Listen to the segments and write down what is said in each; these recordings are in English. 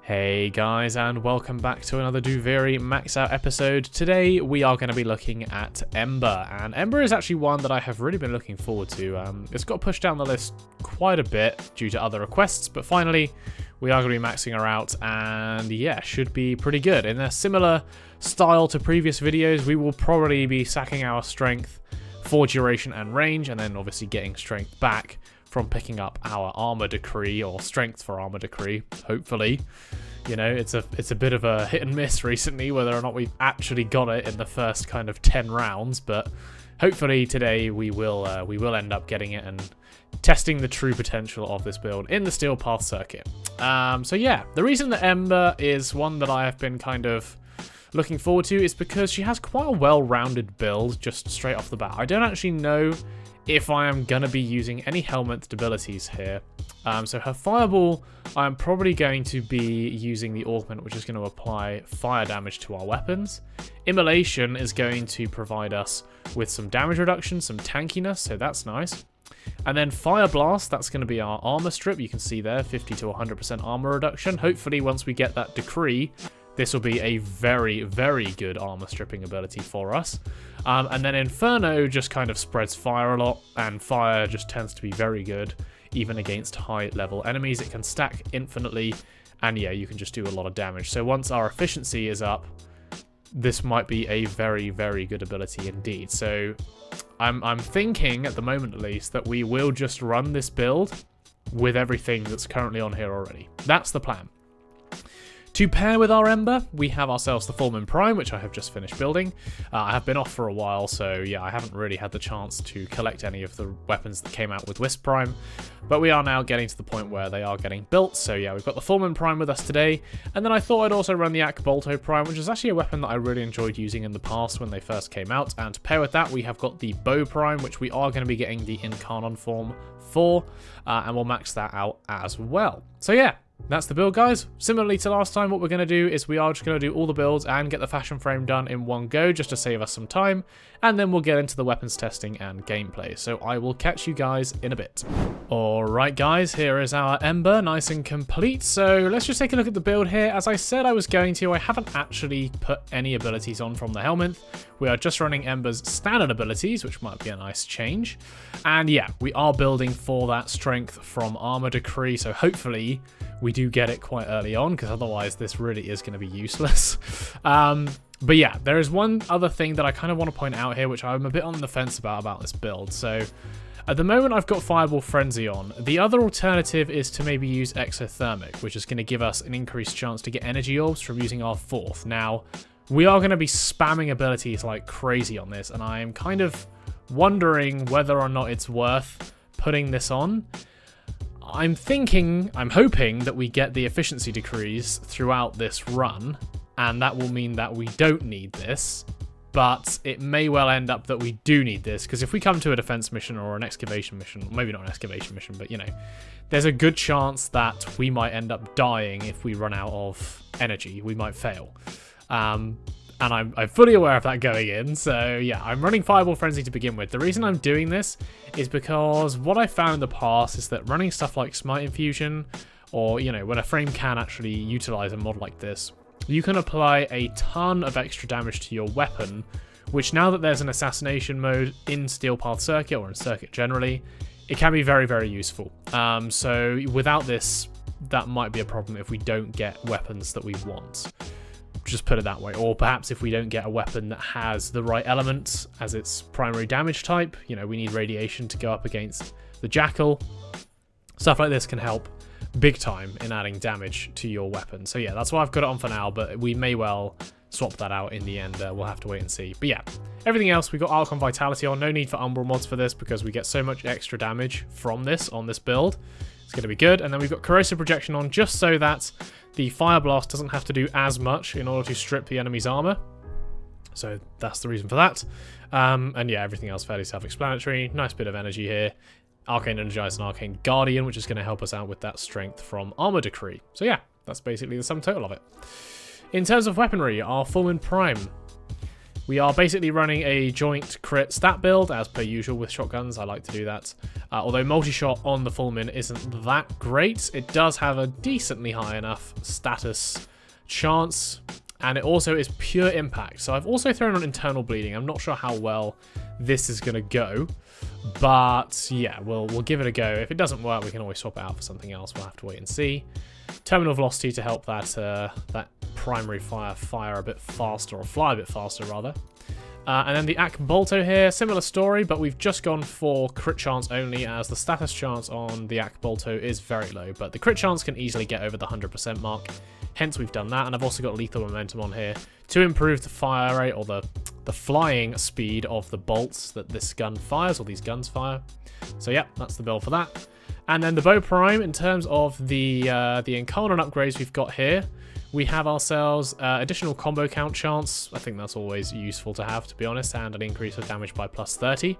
Hey guys, and welcome back to another Duviri Max Out episode. Today we are going to be looking at Ember, and Ember is actually one that I have really been looking forward to. It's got pushed down the list quite a bit due to other requests, but finally we are going to be maxing her out, and yeah, should be pretty good. In a similar style to previous videos, we will probably be sacking our strength for duration and range, and then obviously getting strength back from picking up our armor decree, or strength for armor decree, hopefully. You know, it's a bit of a hit and miss recently whether or not we've actually got it in the first kind of 10 rounds, but hopefully today we will end up getting it and testing the true potential of this build in the Steel Path circuit. So yeah, the reason that Ember is one that I have been kind of looking forward to is because she has quite a well-rounded build just straight off the bat. I don't actually know if I am going to be using any helmet abilities here. So her fireball, I'm probably going to be using the augment, which is going to apply fire damage to our weapons. Immolation is going to provide us with some damage reduction, some tankiness, so that's nice. And then Fire Blast, that's going to be our armor strip. You can see there, 50 to 100% armor reduction. Hopefully once we get that decree, this will be a very, very good armor stripping ability for us. And then Inferno just kind of spreads fire a lot, and fire just tends to be very good, even against high level enemies. It can stack infinitely, and yeah, you can just do a lot of damage. So once our efficiency is up, this might be a very, very good ability indeed. So I'm thinking, at the moment at least, that we will just run this build with everything that's currently on here already. That's the plan. To pair with our Ember, we have ourselves the Fulmin Prime, which I have just finished building. I have been off for a while, so yeah, I haven't really had the chance to collect any of the weapons that came out with Wisp Prime, but we are now getting to the point where they are getting built. So yeah, we've got the Fulmin Prime with us today, and then I thought I'd also run the Akbolto Prime, which is actually a weapon that I really enjoyed using in the past when they first came out. And to pair with that, we have got the Bow Prime, which we are going to be getting the Incarnon form for, and we'll max that out as well. So yeah, that's the build, guys. Similarly to last time, what we're going to do is we are just going to do all the builds and get the fashion frame done in one go, just to save us some time, and then we'll get into the weapons testing and gameplay. So I will catch you guys in a bit. Alright guys, here is our Ember, nice and complete. So let's just take a look at the build here. As I said I was going to, I haven't actually put any abilities on from the helmet. We are just running Ember's standard abilities, which might be a nice change. And yeah, we are building for that strength from armor decree, so hopefully we do get it quite early on, because otherwise this really is going to be useless. But yeah, there is one other thing that I kind of want to point out here, which I'm a bit on the fence about this build. So at the moment I've got Fireball Frenzy on. The other alternative is to maybe use Exothermic, which is going to give us an increased chance to get energy orbs from using our fourth. Now, we are going to be spamming abilities like crazy on this, and I am kind of wondering whether or not it's worth putting this on. I'm hoping that we get the efficiency decrees throughout this run, and that will mean that we don't need this, but it may well end up that we do need this, because if we come to a defense mission or an excavation mission, maybe not an excavation mission, but you know, there's a good chance that we might end up dying if we run out of energy. We might fail. And I'm fully aware of that going in, so yeah, I'm running Fireball Frenzy to begin with. The reason I'm doing this is because what I found in the past is that running stuff like Smite Infusion, or, you know, when a frame can actually utilize a mod like this, you can apply a ton of extra damage to your weapon, which now that there's an assassination mode in Steel Path Circuit, or in Circuit generally, it can be very, very useful. So without this, that might be a problem if we don't get weapons that we want. Just put it that way. Or perhaps if we don't get a weapon that has the right element as its primary damage type, you know, we need radiation to go up against the Jackal. Stuff like this can help big time in adding damage to your weapon. So yeah, that's why I've got it on for now, but we may well swap that out in the end. We'll have to wait and see. But yeah, everything else, we got Archon Vitality on. No need for Umbral mods for this, because we get so much extra damage from this on this build. It's going to be good. And then we've got Corrosive Projection on, just so that the Fire Blast doesn't have to do as much in order to strip the enemy's armor. So that's the reason for that. And yeah, everything else fairly self-explanatory. Nice bit of energy here. Arcane Energize and Arcane Guardian, which is going to help us out with that strength from Armor Decree. So yeah, that's basically the sum total of it. In terms of weaponry, our Fulmin Prime. We are basically running a joint crit stat build, as per usual with shotguns. I like to do that. Although multi-shot on the Fulmin isn't that great, it does have a decently high enough status chance, and it also is pure impact. So I've also thrown on internal bleeding. I'm not sure how well this is going to go, but yeah, we'll give it a go. If it doesn't work, we can always swap it out for something else. We'll have to wait and see. Terminal velocity to help that primary fire a bit faster, or fly a bit faster rather. And then the Akbolto here, similar story, but we've just gone for crit chance only, as the status chance on the Akbolto is very low, but the crit chance can easily get over the 100% mark. Hence we've done that, and I've also got lethal momentum on here to improve the fire rate, or the flying speed of the bolts that this gun fires, or these guns fire. So yeah, that's the build for that. And then the bow prime, in terms of the Incarnon upgrades we've got here, we have ourselves additional combo count chance. I think that's always useful to have, to be honest, and an increase of damage by plus 30.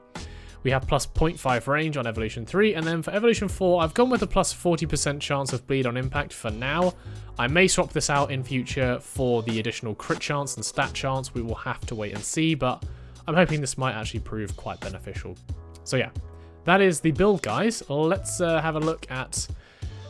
We have plus 0.5 range on Evolution 3, and then for Evolution 4, I've gone with a plus 40% chance of bleed on impact for now. I may swap this out in future for the additional crit chance and stat chance. We will have to wait and see, but I'm hoping this might actually prove quite beneficial. So yeah, that is the build, guys. Let's have a look at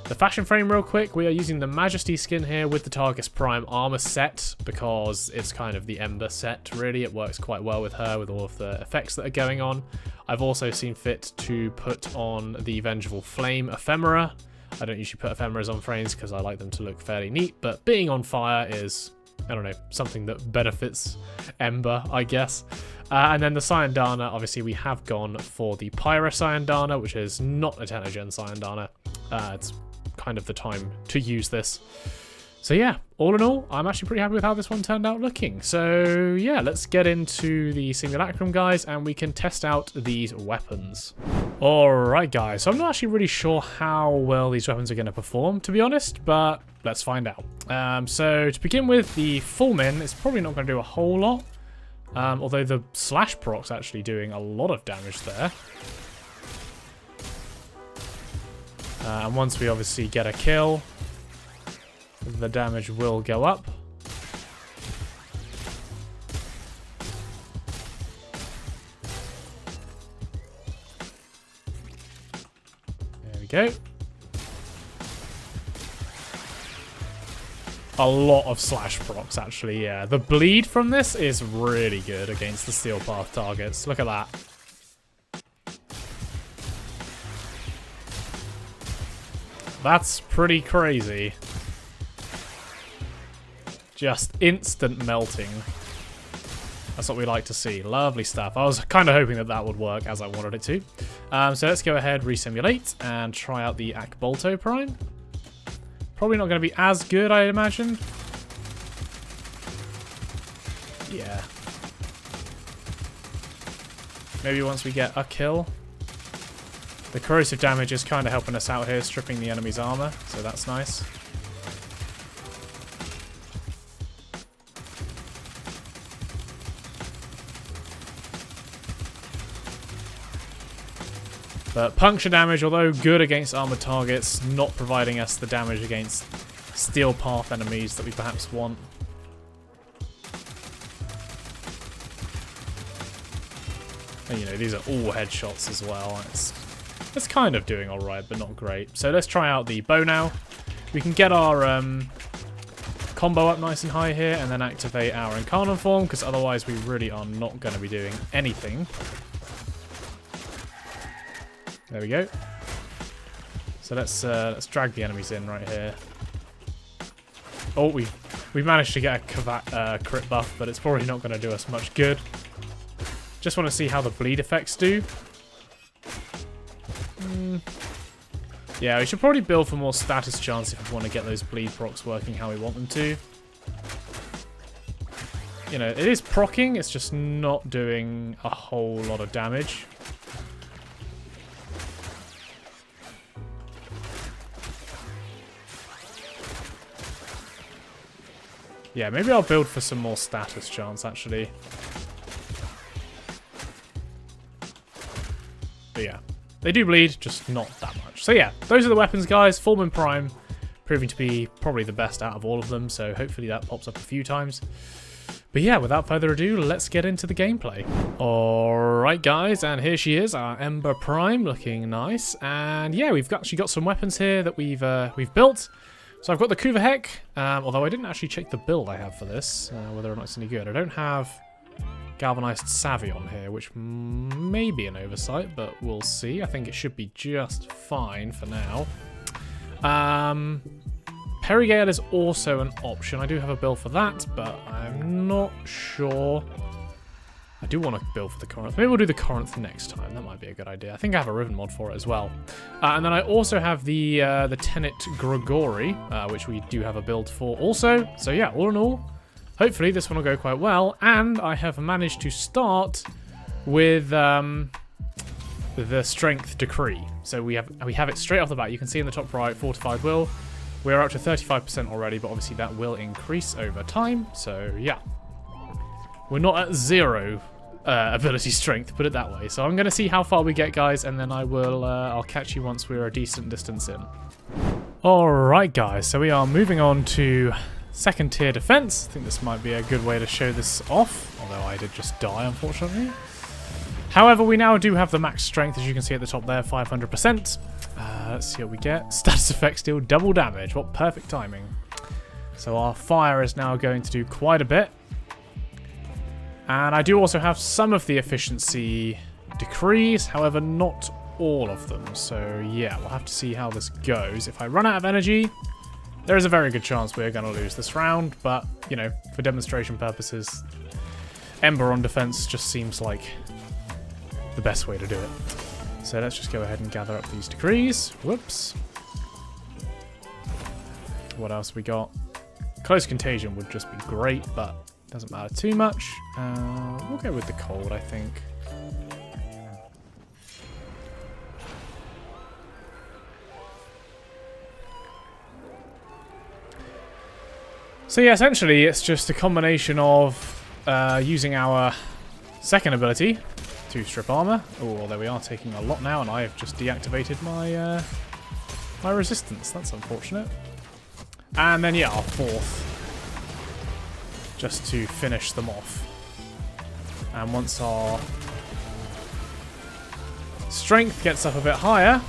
the fashion frame real quick. We are using the Majesty skin here with the Targus Prime armor set, because it's kind of the Ember set, really. It works quite well with her, with all of the effects that are going on. I've also seen fit to put on the Vengeful Flame ephemera. I don't usually put ephemeras on frames because I like them to look fairly neat, but being on fire is, I don't know, something that benefits Ember, I guess. And then the Cyandana, obviously we have gone for the Pyra Cyandana, which is not a Tenno-gen Cyandana. It's kind of the time to use this. So yeah, all in all, I'm actually pretty happy with how this one turned out looking. So yeah, let's get into the simulacrum, guys, and we can test out these weapons. Alright guys, so I'm not actually really sure how well these weapons are going to perform, to be honest, but let's find out. So to begin with, the Fulmin is probably not going to do a whole lot, although the slash proc's actually doing a lot of damage there. And once we obviously get a kill, the damage will go up. There we go. A lot of slash procs, actually, yeah. The bleed from this is really good against the Steel Path targets. Look at that. That's pretty crazy. Just instant melting. That's what we like to see. Lovely stuff. I was kind of hoping that that would work as I wanted it to. So let's go ahead, resimulate, and try out the Akbolto Prime. Probably not going to be as good, I imagine. Yeah. Maybe once we get a kill. The corrosive damage is kind of helping us out here, stripping the enemy's armor, so that's nice. But puncture damage, although good against armored targets, not providing us the damage against Steel Path enemies that we perhaps want. And, you know, these are all headshots as well. It's kind of doing alright, but not great. So let's try out the bow now. We can get our combo up nice and high here, and then activate our Incarnon form, because otherwise we really are not going to be doing anything. There we go. So let's drag the enemies in right here. Oh, we managed to get a crit buff, but it's probably not going to do us much good. Just want to see how the bleed effects do. Yeah, we should probably build for more status chance if we want to get those bleed procs working how we want them to. You know, it is proccing, it's just not doing a whole lot of damage. Yeah, maybe I'll build for some more status chance, actually. But yeah, they do bleed, just not that much. So yeah, those are the weapons, guys. Fulmin Prime proving to be probably the best out of all of them, so hopefully that pops up a few times. But yeah, without further ado, let's get into the gameplay. Alright guys, and here she is, our Ember Prime, looking nice. And yeah, we've actually got some weapons here that we've built. So I've got the Kuvahek, although I didn't actually check the build I have for this, whether or not it's any good. I don't have Galvanized Savvy on here, which may be an oversight, but we'll see. I think it should be just fine for now. Perigale is also an option. I do have a build for that, but I'm not sure. I do want to build for the Corinth. Maybe we'll do the Corinth next time. That might be a good idea. I think I have a Riven mod for it as well. And then I also have the Tenet Grigori, which we do have a build for also. So yeah, all in all, hopefully this one will go quite well. And I have managed to start with the Strength Decree. So we have it straight off the bat. You can see in the top right, Fortified Will. We're up to 35% already, but obviously that will increase over time. So yeah, we're not at 0 ability strength, put it that way. So I'm going to see how far we get, guys, and then I'll catch you once we're a decent distance in. Alright guys, so we are moving on to second tier defense. I think this might be a good way to show this off, although I did just die, unfortunately. However, we now do have the max strength, as you can see at the top there, 500%. Let's see what we get. Status effects deal double damage. What perfect timing. So our fire is now going to do quite a bit. And I do also have some of the efficiency decrees, however, not all of them. So yeah, we'll have to see how this goes. If I run out of energy, there is a very good chance we're going to lose this round. But, you know, for demonstration purposes, Ember on defense just seems like the best way to do it. So let's just go ahead and gather up these decrees. Whoops. What else we got? Close contagion would just be great, but doesn't matter too much. We'll go with the cold, I think. So yeah, essentially it's just a combination of using our second ability to strip armor. Oh, although we are taking a lot now, and I have just deactivated my my resistance. That's unfortunate. And then yeah, our fourth, just to finish them off. And once our strength gets up a bit higher,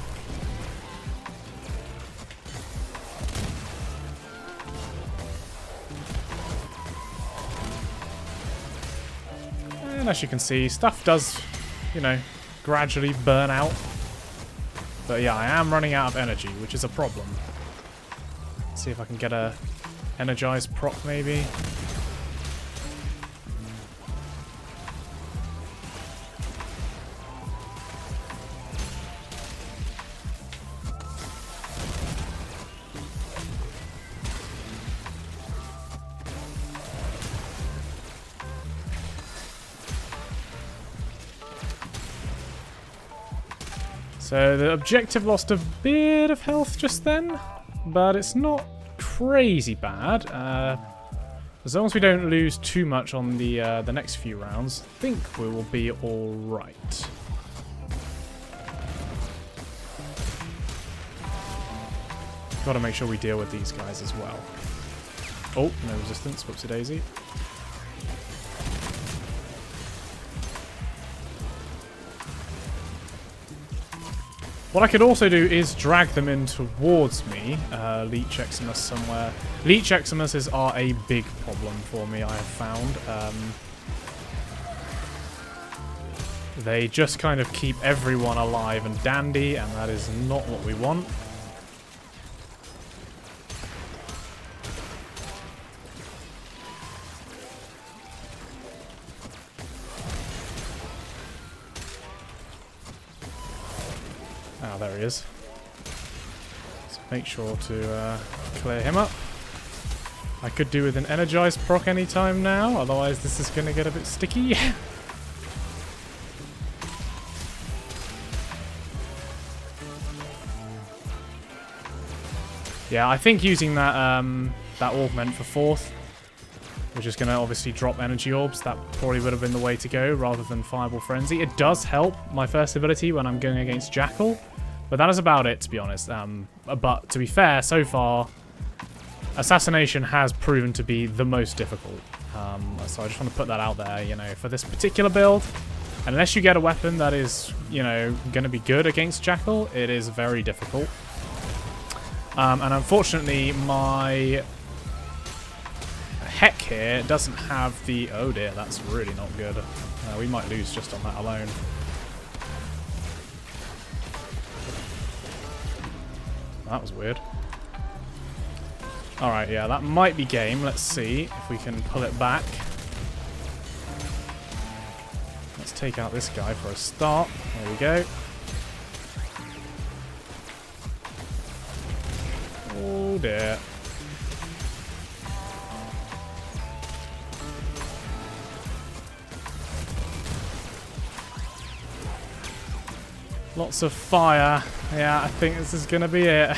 and as you can see, stuff does, you know, gradually burn out. But yeah, I am running out of energy, which is a problem. Let's see if I can get a energized proc maybe. So the objective lost a bit of health just then, but it's not crazy bad. As long as we don't lose too much on the next few rounds, I think we will be all right. Got to make sure we deal with these guys as well. Oh, no resistance. Whoopsie daisy. What I could also do is drag them in towards me. Leech Eximus somewhere. Leech Eximuses are a big problem for me, I have found. They just kind of keep everyone alive and dandy, and that is not what we want. Ah, there he is. So make sure to clear him up. I could do with an energized proc anytime now, otherwise this is going to get a bit sticky. Yeah, I think using that that augment for fourth, which is going to obviously drop energy orbs, that probably would have been the way to go rather than Fireball Frenzy. It does help my first ability when I'm going against Jackal, but that is about it, to be honest. But to be fair, so far, Assassination has proven to be the most difficult. So I just want to put that out there, you know, for this particular build. Unless you get a weapon that is, you know, going to be good against Jackal, it is very difficult. And unfortunately, my Heck here doesn't have the... Oh dear, that's really not good. We might lose just on that alone. That was weird. Alright, yeah, that might be game. Let's see if we can pull it back. Let's take out this guy for a start. There we go. Oh dear. Lots of fire. Yeah, I think this is going to be it.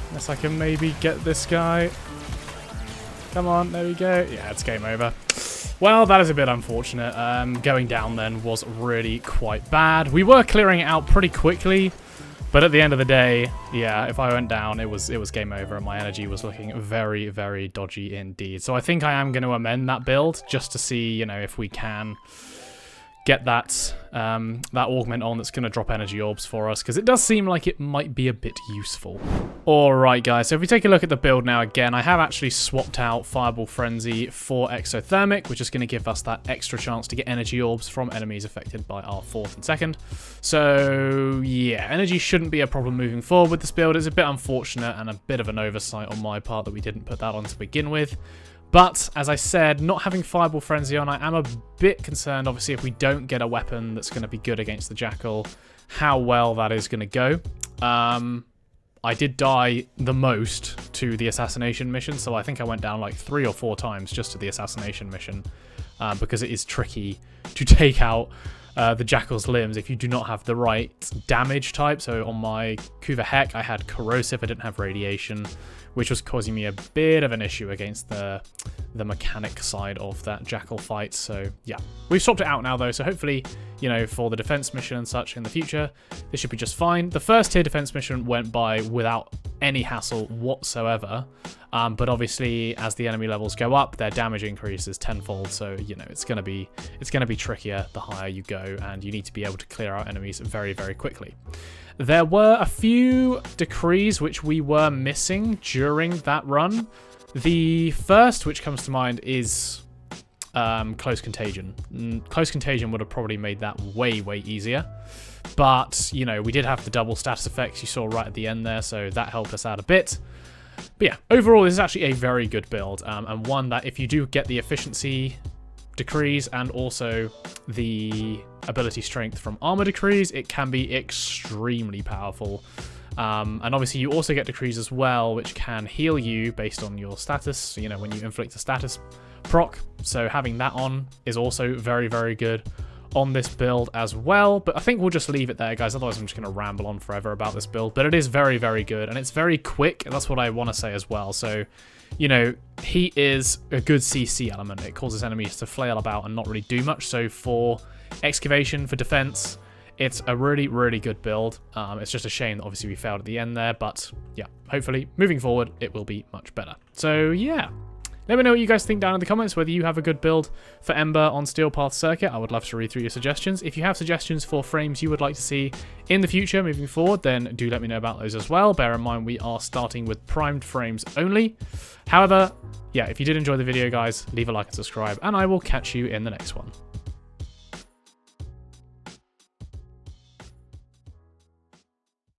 Unless I can maybe get this guy. Come on, there we go. Yeah, it's game over. Well, that is a bit unfortunate. Going down then was really quite bad. We were clearing it out pretty quickly, but at the end of the day, yeah, if I went down, it was game over, and my energy was looking very, very dodgy indeed. So I think I am going to amend that build just to see, you know, if we can get that that augment on that's going to drop energy orbs for us, because it does seem like it might be a bit useful. Alright guys, so if we take a look at the build now again, I have actually swapped out Fireball Frenzy for Exothermic, which is going to give us that extra chance to get energy orbs from enemies affected by our 4th and 2nd. So yeah, energy shouldn't be a problem moving forward with this build. It's a bit unfortunate and a bit of an oversight on my part that we didn't put that on to begin with. But, as I said, not having Fireball Frenzy on, I am a bit concerned, obviously, if we don't get a weapon that's going to be good against the Jackal, how well that is going to go. I did die the most to the Assassination mission, so I think I went down like 3 or 4 times just to the Assassination mission, because it is tricky to take out the Jackal's limbs if you do not have the right damage type. So on my Kuva Heck, I had Corrosive, I didn't have Radiation, which was causing me a bit of an issue against the mechanic side of that Jackal fight. So yeah, we've swapped it out now though, so hopefully, you know, for the defense mission and such in the future, this should be just fine. The first tier defense mission went by without any hassle whatsoever, but obviously as the enemy levels go up, their damage increases tenfold, so you know it's gonna be trickier the higher you go, and you need to be able to clear out enemies very, very quickly. There were a few decrees which we were missing during that run. The first which comes to mind is Close Contagion. Close Contagion would have probably made that way, way easier. But, you know, we did have the double status effects you saw right at the end there, so that helped us out a bit. But yeah, overall, this is actually a very good build, and one that if you do get the efficiency decrees and also the ability strength from armor decrees, it can be extremely powerful. And obviously you also get decrees as well, which can heal you based on your status, you know, when you inflict a status proc. So having that on is also very, very good on this build as well. But I think we'll just leave it there, guys, otherwise I'm just going to ramble on forever about this build. But it is very, very good, and it's very quick, and that's what I want to say as well. So, you know, Heat is a good CC element. It causes enemies to flail about and not really do much. So for Excavation, for defense, it's a really, really good build. It's just a shame that obviously we failed at the end there, but yeah, hopefully moving forward, it will be much better. So yeah, let me know what you guys think down in the comments, whether you have a good build for Ember on Steel Path Circuit. I would love to read through your suggestions. If you have suggestions for frames you would like to see in the future moving forward, then do let me know about those as well. Bear in mind, we are starting with primed frames only. However, yeah, if you did enjoy the video, guys, leave a like and subscribe, and I will catch you in the next one.